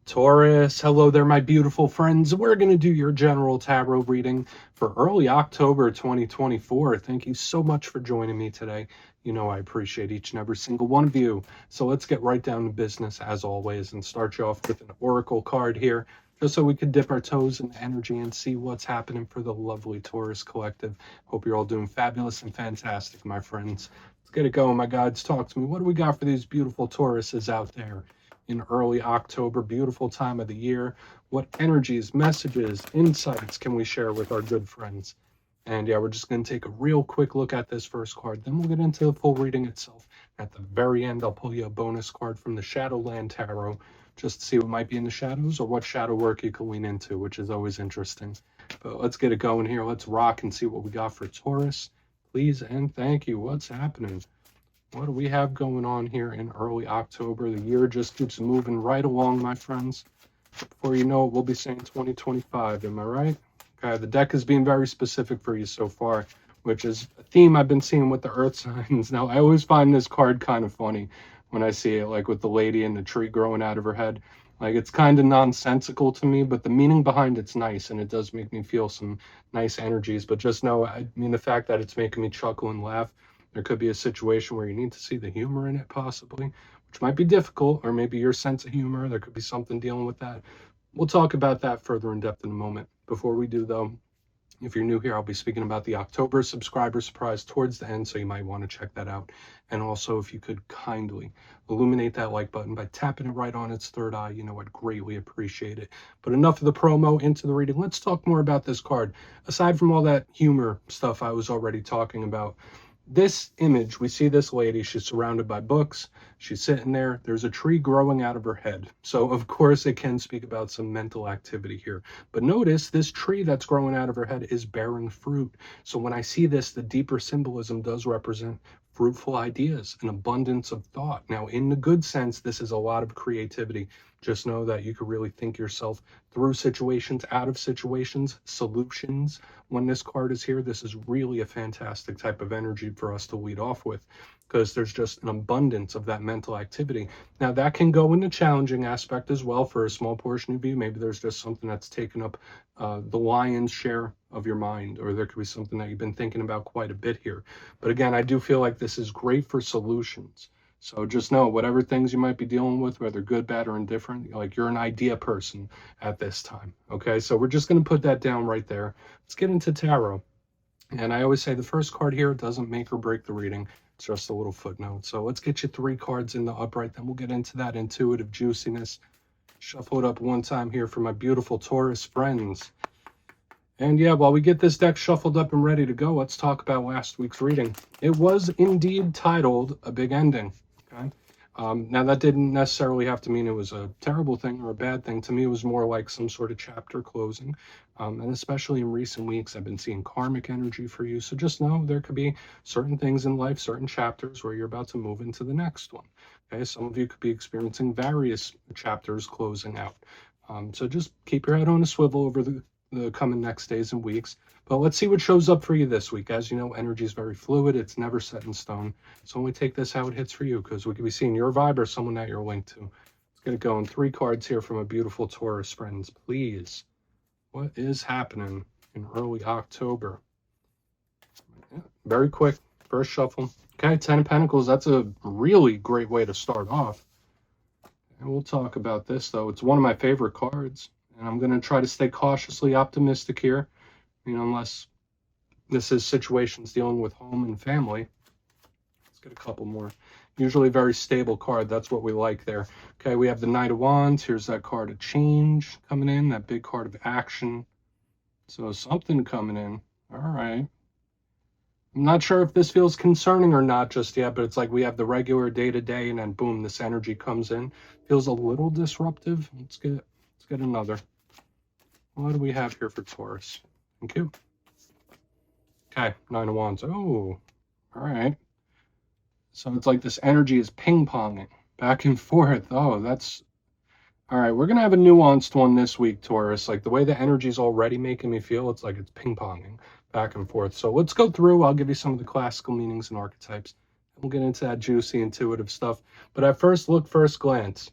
Taurus, hello there, my beautiful friends. We're going to do your general tarot reading for early October 2024. Thank you so much for joining me today. You know I appreciate each and every single one of you. So let's get right down to business as always and start you off with an oracle card here, just so we could dip our toes in the energy and see what's happening for the lovely Taurus collective. Hope you're all doing fabulous and fantastic, my friends. Let's get it going, my guides. Talk to me. What do we got for these beautiful Tauruses out there in early October? Beautiful time of the year. What energies, messages, insights can we share with our good friends? And yeah, we're just going to take a real quick look at this first card. Then we'll get into the full reading itself. At the very end, I'll pull you a bonus card from the Shadowland Tarot, just to see what might be in the shadows or what shadow work you can lean into, which is always interesting. But let's get it going here. Let's rock and see what we got for Taurus. Please and thank you. What's happening? What do we have going on here in early October? The year just keeps moving right along, my friends. Before you know it, we'll be saying 2025. Am I right? Okay, the deck is being very specific for you so far, which is a theme I've been seeing with the earth signs. Now, I always find this card kind of funny when I see it, like with the lady and the tree growing out of her head. Like, it's kind of nonsensical to me, but the meaning behind it's nice, and it does make me feel some nice energies. But just know, I mean, the fact that it's making me chuckle and laugh, there could be a situation where you need to see the humor in it, possibly, which might be difficult, or maybe your sense of humor, there could be something dealing with that. We'll talk about that further in depth in a moment. Before we do, though, if you're new here, I'll be speaking about the October subscriber surprise towards the end, so you might want to check that out. And also, if you could kindly illuminate that like button by tapping it right on its third eye, you know, I'd greatly appreciate it. But enough of the promo, into the reading. Let's talk more about this card. Aside from all that humor stuff I was already talking about, this image, we see this lady, she's surrounded by books, she's sitting there, there's a tree growing out of her head. So of course it can speak about some mental activity here. But notice this tree that's growing out of her head is bearing fruit. So when I see this, the deeper symbolism does represent fruitful ideas, an abundance of thought. Now, in the good sense, this is a lot of creativity. Just know that you could really think yourself through situations, out of situations, solutions. When this card is here, this is really a fantastic type of energy for us to lead off with, because there's just an abundance of that mental activity. Now, that can go in the challenging aspect as well for a small portion of you. Maybe there's just something that's taken up the lion's share of your mind, or there could be something that you've been thinking about quite a bit here. But again, I do feel like this is great for solutions. So just know, whatever things you might be dealing with, whether good, bad, or indifferent, like, you're an idea person at this time. Okay, so we're just going to put that down right there. Let's get into tarot. And I always say the first card here doesn't make or break the reading. It's just a little footnote. So let's get you 3 cards in the upright. Then we'll get into that intuitive juiciness. Shuffle it up one time here for my beautiful Taurus friends. And yeah, while we get this deck shuffled up and ready to go, let's talk about last week's reading. It was indeed titled A Big Ending. Okay. Now, that didn't necessarily have to mean it was a terrible thing or a bad thing. To me, it was more like some sort of chapter closing. And especially in recent weeks, I've been seeing karmic energy for you. So just know there could be certain things in life, certain chapters where you're about to move into the next one. Okay, some of you could be experiencing various chapters closing out. So just keep your head on a swivel over the coming next days and weeks. But let's see what shows up for you this week. As you know, energy is very fluid. It's never set in stone. So only take this how it hits for you, because we could be seeing your vibe or someone that you're linked to. Let's get it going. 3 cards here from a beautiful Taurus friends. Please, what is happening in early October? Yeah, very quick. First shuffle. Okay, 10 of Pentacles. That's a really great way to start off. And we'll talk about this, though. It's one of my favorite cards. And I'm going to try to stay cautiously optimistic here, you know, unless this is situations dealing with home and family. Let's get a couple more. Usually very stable card. That's what we like there. Okay, we have the Knight of Wands. Here's that card of change coming in, that big card of action. So something coming in. All right. I'm not sure if this feels concerning or not just yet, but it's like we have the regular day-to-day, and then boom, this energy comes in. Feels a little disruptive. Let's get another. What do we have here for Taurus? Thank you. Okay, 9 of Wands. Oh, all right. So it's like this energy is ping-ponging back and forth. Oh, that's... All right, we're going to have a nuanced one this week, Taurus. Like, the way the energy is already making me feel, it's like it's ping-ponging back and forth. So let's go through. I'll give you some of the classical meanings and archetypes. We'll get into that juicy, intuitive stuff. But at first look, first glance,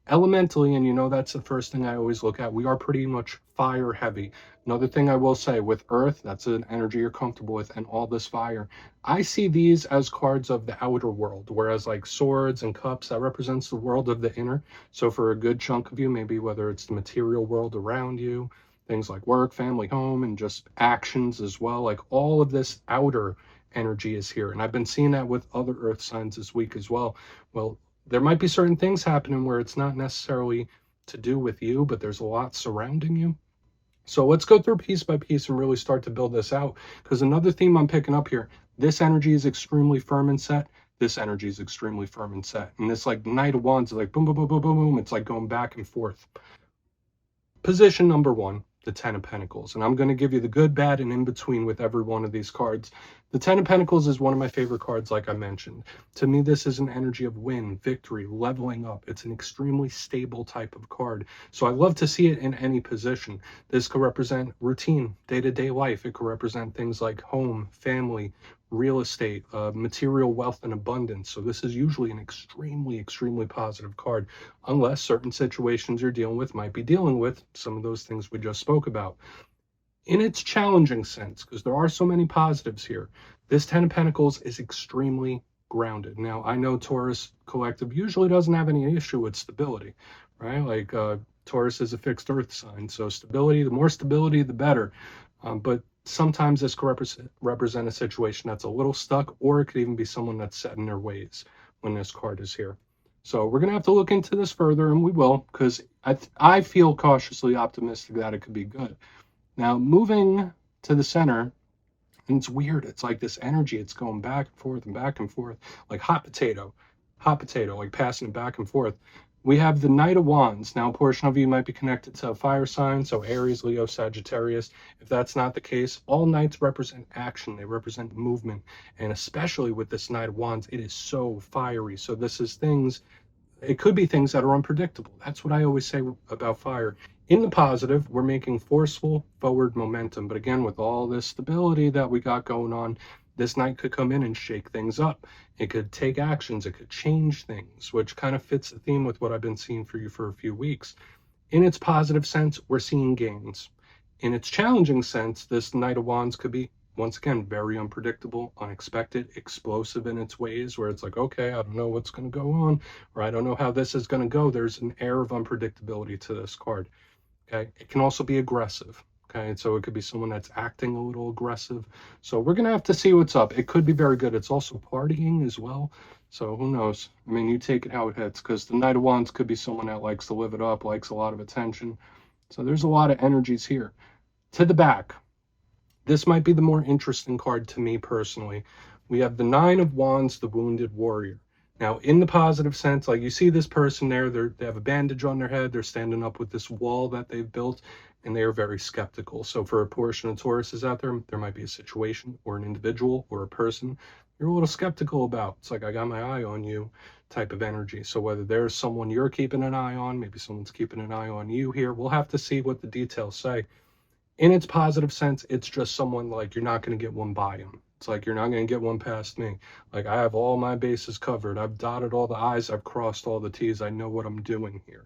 Elementally, and you know that's the first thing I always look at, we are pretty much fire heavy. Another thing I will say, with earth, that's an energy you're comfortable with, and all this fire, I see these as cards of the outer world, whereas like swords and cups, that represents the world of the inner. So for a good chunk of you, maybe whether it's the material world around you, things like work, family, home, and just actions as well, like all of this outer energy is here. And I've been seeing that with other earth signs this week as well. Well, there might be certain things happening where it's not necessarily to do with you, but there's a lot surrounding you. So let's go through piece by piece and really start to build this out, because another theme I'm picking up here, this energy is extremely firm and set. This energy is extremely firm and set. And this like Knight of Wands is like boom, boom, boom, boom, boom, boom. It's like going back and forth. Position number one, the Ten of Pentacles. And I'm going to give you the good, bad, and in between with every one of these cards. The Ten of Pentacles is one of my favorite cards, like I mentioned. To me, this is an energy of win, victory, leveling up. It's an extremely stable type of card. So I love to see it in any position. This could represent routine, day-to-day life. It could represent things like home, family, real estate, material wealth and abundance. So this is usually an extremely, extremely positive card, unless certain situations you're dealing with might be dealing with some of those things we just spoke about. In its challenging sense, because there are so many positives here, this Ten of Pentacles is extremely grounded. Now, I know Taurus Collective usually doesn't have any issue with stability, right? Like Taurus is a fixed earth sign, so stability, the more stability, the better. But sometimes this could represent a situation that's a little stuck, or it could even be someone that's set in their ways when this card is here. So we're going to have to look into this further, and we will, because I feel cautiously optimistic that it could be good. Now, moving to the center, and it's weird. It's like this energy. It's going back and forth, like hot potato, like passing it back and forth. We have the Knight of Wands. Now, a portion of you might be connected to a fire sign, so Aries, Leo, Sagittarius. If that's not the case, all Knights represent action. They represent movement. And especially with this Knight of Wands, it is so fiery. So this is things, it could be things that are unpredictable. That's what I always say about fire. In the positive, we're making forceful forward momentum. But again, with all this stability that we got going on, this Knight could come in and shake things up. It could take actions. It could change things, which kind of fits the theme with what I've been seeing for you for a few weeks. In its positive sense, we're seeing gains. In its challenging sense, this Knight of Wands could be, once again, very unpredictable, unexpected, explosive in its ways, where it's like, okay, I don't know what's going to go on, or I don't know how this is going to go. There's an air of unpredictability to this card. Okay, it can also be aggressive. Okay, so it could be someone that's acting a little aggressive. So we're gonna have to see what's up. It could be very good. It's also partying as well. So who knows? I mean, you take it how it hits, because the Knight of Wands could be someone that likes to live it up, likes a lot of attention. So there's a lot of energies here. To the back, this might be the more interesting card to me personally. We have the Nine of Wands, the Wounded Warrior. Now, in the positive sense, like you see this person there, they have a bandage on their head, they're standing up with this wall that they've built, and they are very skeptical. So for a portion of Tauruses out there, there might be a situation or an individual or a person you're a little skeptical about. It's like, I got my eye on you type of energy. So whether there's someone you're keeping an eye on, maybe someone's keeping an eye on you here, we'll have to see what the details say. In its positive sense, it's just someone like, you're not going to get one by them. It's like, you're not going to get one past me. Like, I have all my bases covered. I've dotted all the I's. I've crossed all the T's. I know what I'm doing here.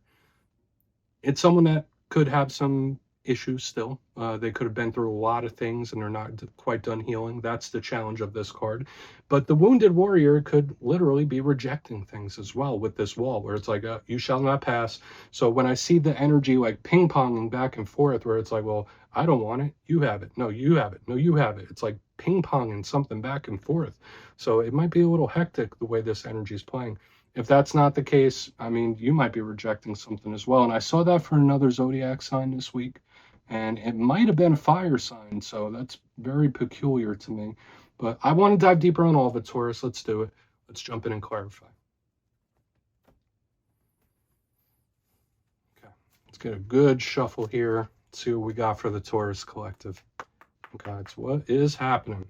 It's someone that could have some issues still. They could have been through a lot of things and they're not quite done healing. That's the challenge of this card. But the Wounded Warrior could literally be rejecting things as well with this wall, where it's like, you shall not pass. So when I see the energy like ping-ponging back and forth, where it's like, well, I don't want it, you have it, no, you have it, no, you have it. It's like ping-ponging something back and forth. So it might be a little hectic the way this energy is playing. If that's not the case, I mean, you might be rejecting something as well. And I saw that for another zodiac sign this week, and it might have been a fire sign. So that's very peculiar to me. But I want to dive deeper on all of it, Taurus. Let's do it. Let's jump in and clarify. Okay, let's get a good shuffle here. Let's see what we got for the Taurus Collective. Okay, so what is happening?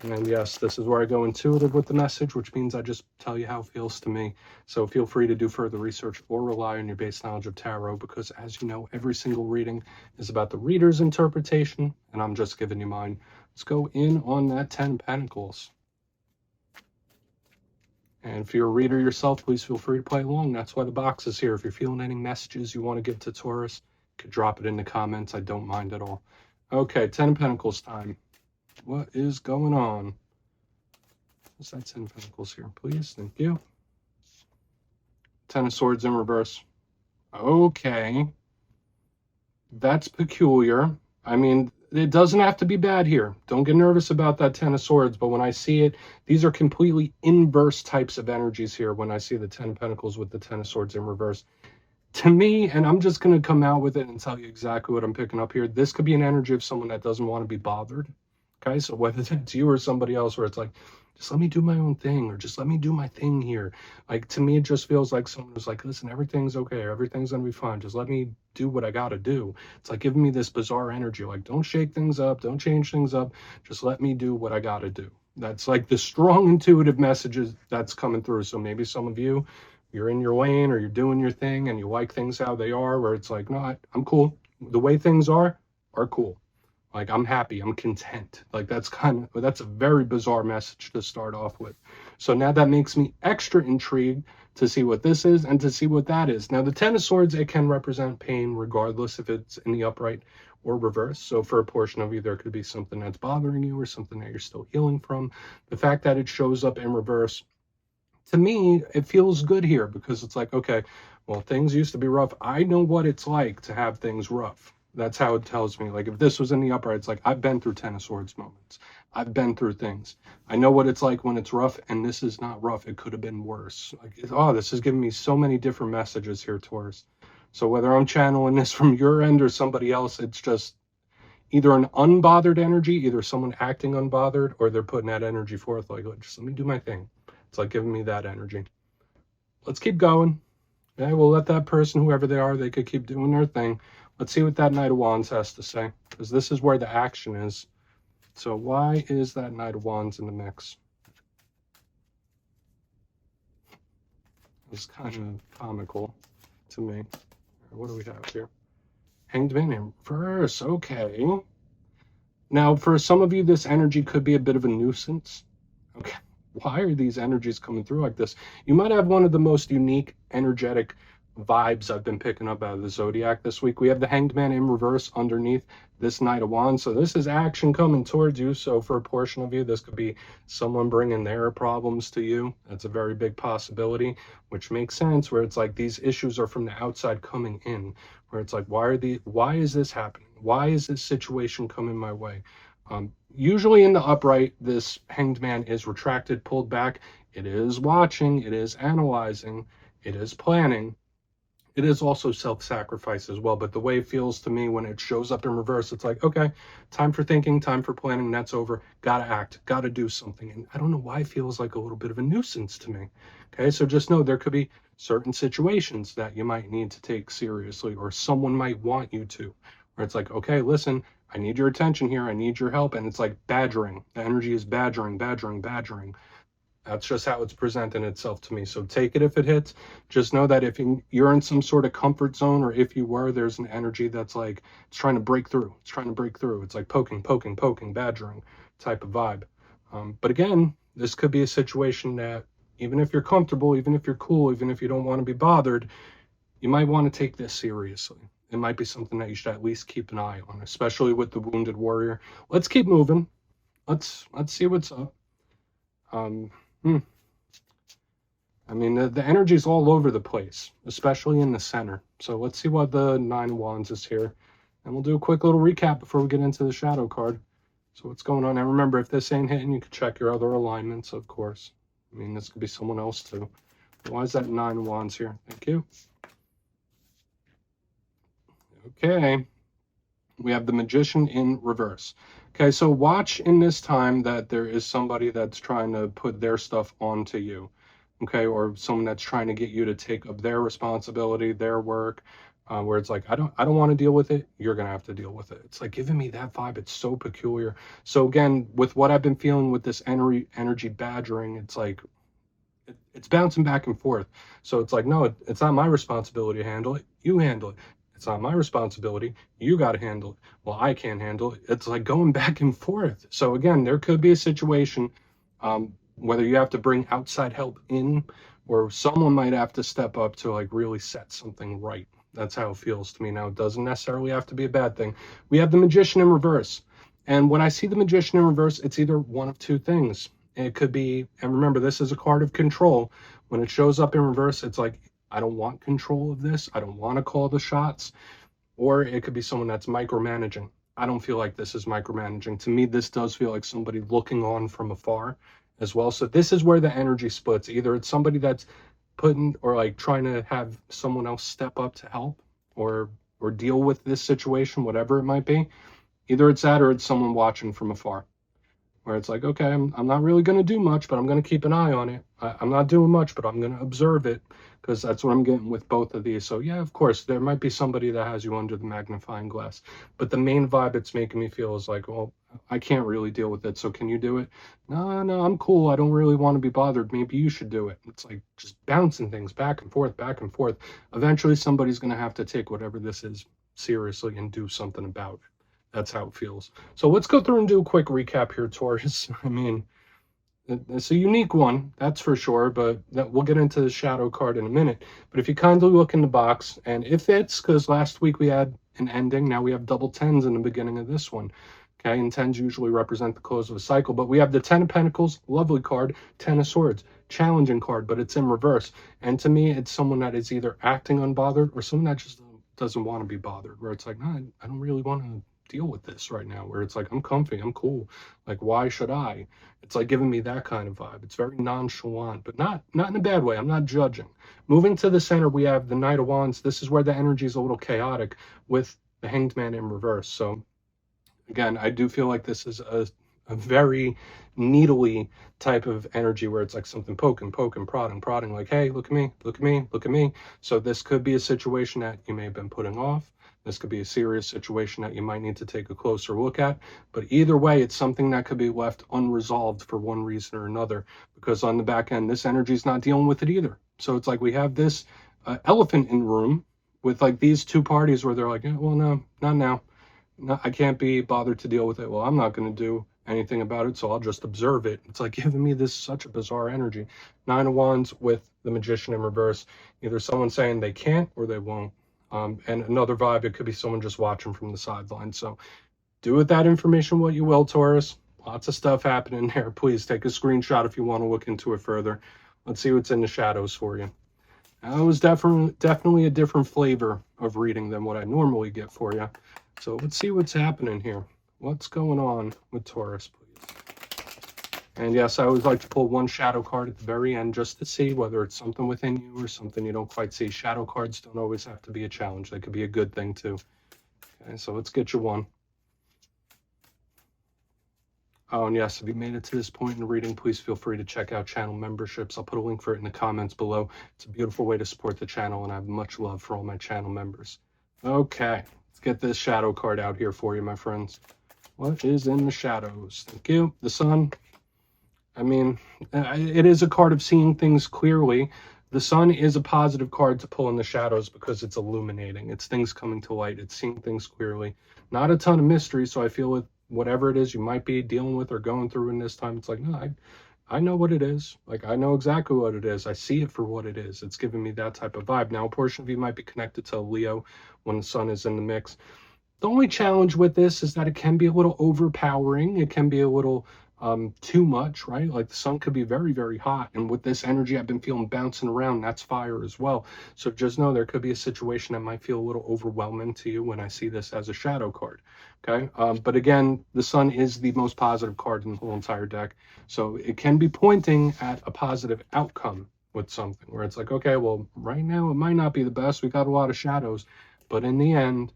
And yes, this is where I go intuitive with the message, which means I just tell you how it feels to me. So feel free to do further research or rely on your base knowledge of tarot, because as you know, every single reading is about the reader's interpretation, and I'm just giving you mine. Let's go in on that 10 Pentacles. And if you're a reader yourself, please feel free to play along. That's why the box is here. If you're feeling any messages you want to give to Taurus, you could drop it in the comments. I don't mind at all. Okay, 10 of Pentacles time. What is going on? What's that 10 of Pentacles here, please? Thank you. 10 of Swords in reverse. Okay. That's peculiar. I mean, it doesn't have to be bad here. Don't get nervous about that 10 of Swords, but when I see it, these are completely inverse types of energies here when I see the 10 of Pentacles with the 10 of Swords in reverse. To me, and I'm just going to come out with it and tell you exactly what I'm picking up here, this could be an energy of someone that doesn't want to be bothered. Okay, so whether it's you or somebody else where it's like, just let me do my own thing, or just let me do my thing here. Like, to me, it just feels like someone who's like, listen, everything's okay, everything's gonna be fine, just let me do what I gotta do. It's like giving me this bizarre energy, like, don't shake things up, don't change things up, just let me do what I gotta do. That's like the strong intuitive messages that's coming through. So maybe some of you, you're in your lane or you're doing your thing and you like things how they are, where it's like, no, I'm cool. The way things are cool. Like, I'm happy, I'm content. Like, that's a very bizarre message to start off with. So now that makes me extra intrigued to see what this is and to see what that is. Now, the 10 of Swords, it can represent pain regardless if it's in the upright or reverse. So for a portion of you, there could be something that's bothering you or something that you're still healing from. The fact that it shows up in reverse, to me, it feels good here because it's like, okay, well, things used to be rough. I know what it's like to have things rough. That's how it tells me. Like, if this was in the upright, it's like, I've been through 10 of Swords moments. I've been through things. I know what it's like when it's rough, and this is not rough. It could have been worse. Like, oh, this is giving me so many different messages here, Taurus. So whether I'm channeling this from your end or somebody else, it's just either an unbothered energy, either someone acting unbothered, or they're putting that energy forth, like, just let me do my thing. It's like giving me that energy. Let's keep going. Okay, we'll let that person, whoever they are, they could keep doing their thing. Let's see what that Knight of Wands has to say, because this is where the action is. So why is that Knight of Wands in the mix? It's kind of comical to me. What do we have here? Hanged Man in reverse. Okay. Now, for some of you, this energy could be a bit of a nuisance. Okay. Why are these energies coming through like this? You might have one of the most unique energetic vibes I've been picking up out of the zodiac this week. We have the Hanged Man in reverse underneath this Knight of Wands. So this is action coming towards you. So for a portion of you, this could be someone bringing their problems to you. That's a very big possibility, which makes sense, where it's like these issues are from the outside coming in, where it's like, why is this happening? Why is this situation coming my way? Usually in the upright, this Hanged Man is retracted, pulled back. It is watching, it is analyzing, it is planning. It is also self-sacrifice as well, but the way it feels to me when it shows up in reverse, it's like, okay, time for thinking, time for planning, that's over. Gotta act, gotta do something. And I don't know why it feels like a little bit of a nuisance to me. Okay, so just know there could be certain situations that you might need to take seriously, or someone might want you to, where it's like, okay, listen, I need your attention here, I need your help. And it's like badgering. The energy is badgering, badgering, badgering. That's just how it's presenting itself to me. So take it if it hits. Just know that if you're in some sort of comfort zone, or if you were, there's an energy that's like, it's trying to break through. It's trying to break through. It's like poking, poking, poking, badgering type of vibe. But again, this could be a situation that even if you're comfortable, even if you're cool, even if you don't want to be bothered, you might want to take this seriously. It might be something that you should at least keep an eye on, especially with the Wounded Warrior. Let's keep moving. Let's see what's up. I mean, the energy is all over the place, especially in the center. So let's see what the Nine of Wands is here. And we'll do a quick little recap before we get into the shadow card. So what's going on? And remember, if this ain't hitting, you can check your other alignments, of course. I mean, this could be someone else too. Why is that Nine of Wands here? Thank you. Okay. We have the Magician in reverse. Okay, so watch in this time that there is somebody that's trying to put their stuff onto you. Okay, or someone that's trying to get you to take up their responsibility, their work, where it's like, I don't want to deal with it. You're gonna have to deal with it. It's like giving me that vibe. It's so peculiar. So again, with what I've been feeling with this energy badgering, it's like it's bouncing back and forth. So it's like, no, it's not my responsibility to handle it. You handle it. It's not my responsibility. You got to handle it. Well, I can't handle it. It's like going back and forth. So again, there could be a situation whether you have to bring outside help in, or someone might have to step up to like really set something right. That's how it feels to me. Now, it doesn't necessarily have to be a bad thing. We have the Magician in reverse. And when I see the Magician in reverse, it's either one of two things. It could be, and remember, this is a card of control. When it shows up in reverse, it's like, I don't want control of this. I don't want to call the shots. Or it could be someone that's micromanaging. I don't feel like this is micromanaging. To me, this does feel like somebody looking on from afar as well. So this is where the energy splits. Either it's somebody that's putting or like trying to have someone else step up to help or deal with this situation, whatever it might be. Either it's that or it's someone watching from afar, where it's like, okay, I'm not really going to do much, but I'm going to keep an eye on it. I'm not doing much, but I'm going to observe it, because that's what I'm getting with both of these. So yeah, of course, there might be somebody that has you under the magnifying glass, but the main vibe it's making me feel is like, well, I can't really deal with it, so can you do it? No, I'm cool. I don't really want to be bothered. Maybe you should do it. It's like just bouncing things back and forth, back and forth. Eventually, somebody's going to have to take whatever this is seriously and do something about it. That's how it feels. So let's go through and do a quick recap here, Taurus. I mean, it's a unique one, that's for sure, but we'll get into the shadow card in a minute. But if you kindly look in the box, and it fits, because last week we had an ending, now we have double tens in the beginning of this one. Okay, and tens usually represent the close of a cycle, but we have the Ten of Pentacles, lovely card, Ten of Swords, challenging card, but it's in reverse. And to me, it's someone that is either acting unbothered or someone that just doesn't want to be bothered, where it's like, no, I don't really want to deal with this right now, where it's like, I'm comfy, I'm cool, like, why should I? It's like giving me that kind of vibe. It's very nonchalant, but not in a bad way. I'm not judging. Moving to the center, we have the Knight of Wands. This is where the energy is a little chaotic with the Hanged Man in reverse. So again, I do feel like this is a very needly type of energy, where it's like something poking, prodding, like, hey, look at me, look at me, look at me. So this could be a situation that you may have been putting off. This could be a serious situation that you might need to take a closer look at. But either way, it's something that could be left unresolved for one reason or another, because on the back end, this energy is not dealing with it either. So it's like we have this elephant in the room with like these two parties where they're like, yeah, well, no, not now. No, I can't be bothered to deal with it. Well, I'm not going to do anything about it, so I'll just observe it. It's like giving me this such a bizarre energy. Nine of Wands with the Magician in reverse. Either someone saying they can't or they won't. And another vibe, it could be someone just watching from the sidelines. So do with that information what you will, Taurus. Lots of stuff happening there. Please take a screenshot if you want to look into it further. Let's see what's in the shadows for you. That was definitely a different flavor of reading than what I normally get for you. So let's see what's happening here. What's going on with Taurus, please? And yes, I always like to pull one shadow card at the very end just to see whether it's something within you or something you don't quite see. Shadow cards don't always have to be a challenge. They could be a good thing too. Okay, so let's get you one. Oh, and yes, if you made it to this point in the reading, please feel free to check out channel memberships. I'll put a link for it in the comments below. It's a beautiful way to support the channel, and I have much love for all my channel members. Okay, let's get this shadow card out here for you, my friends. What is in the shadows? Thank you. The Sun. I mean, it is a card of seeing things clearly. The Sun is a positive card to pull in the shadows because it's illuminating. It's things coming to light. It's seeing things clearly. Not a ton of mystery, so I feel with whatever it is you might be dealing with or going through in this time, it's like, no, I know what it is. Like, I know exactly what it is. I see it for what it is. It's giving me that type of vibe. Now, a portion of you might be connected to Leo when the Sun is in the mix. The only challenge with this is that it can be a little overpowering. It can be a little too much, right? Like the Sun could be very, very hot. And with this energy I've been feeling bouncing around, that's fire as well. So just know there could be a situation that might feel a little overwhelming to you when I see this as a shadow card. Okay. But again, the Sun is the most positive card in the whole entire deck. So it can be pointing at a positive outcome with something where it's like, okay, well, right now it might not be the best. We got a lot of shadows, but in the end,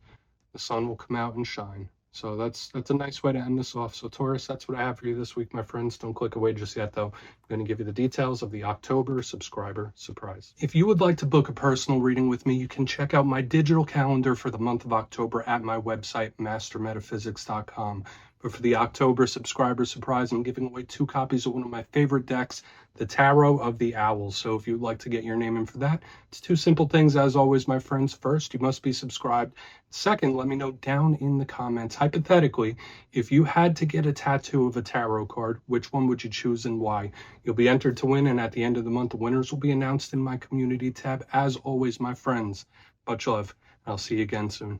the Sun will come out and shine. So that's a nice way to end this off. So Taurus, that's what I have for you this week, my friends. Don't click away just yet, though. I'm going to give you the details of the October subscriber surprise. If you would like to book a personal reading with me, you can check out my digital calendar for the month of October at my website, mastermetaphysics.com. But for the October subscriber surprise, I'm giving away 2 copies of one of my favorite decks, the Tarot of the Owls. So if you'd like to get your name in for that, it's 2 simple things as always, my friends. First, you must be subscribed. Second, let me know down in the comments, hypothetically, if you had to get a tattoo of a tarot card, which one would you choose and why? You'll be entered to win, and at the end of the month, the winners will be announced in my community tab. As always, my friends, much love. I'll see you again soon.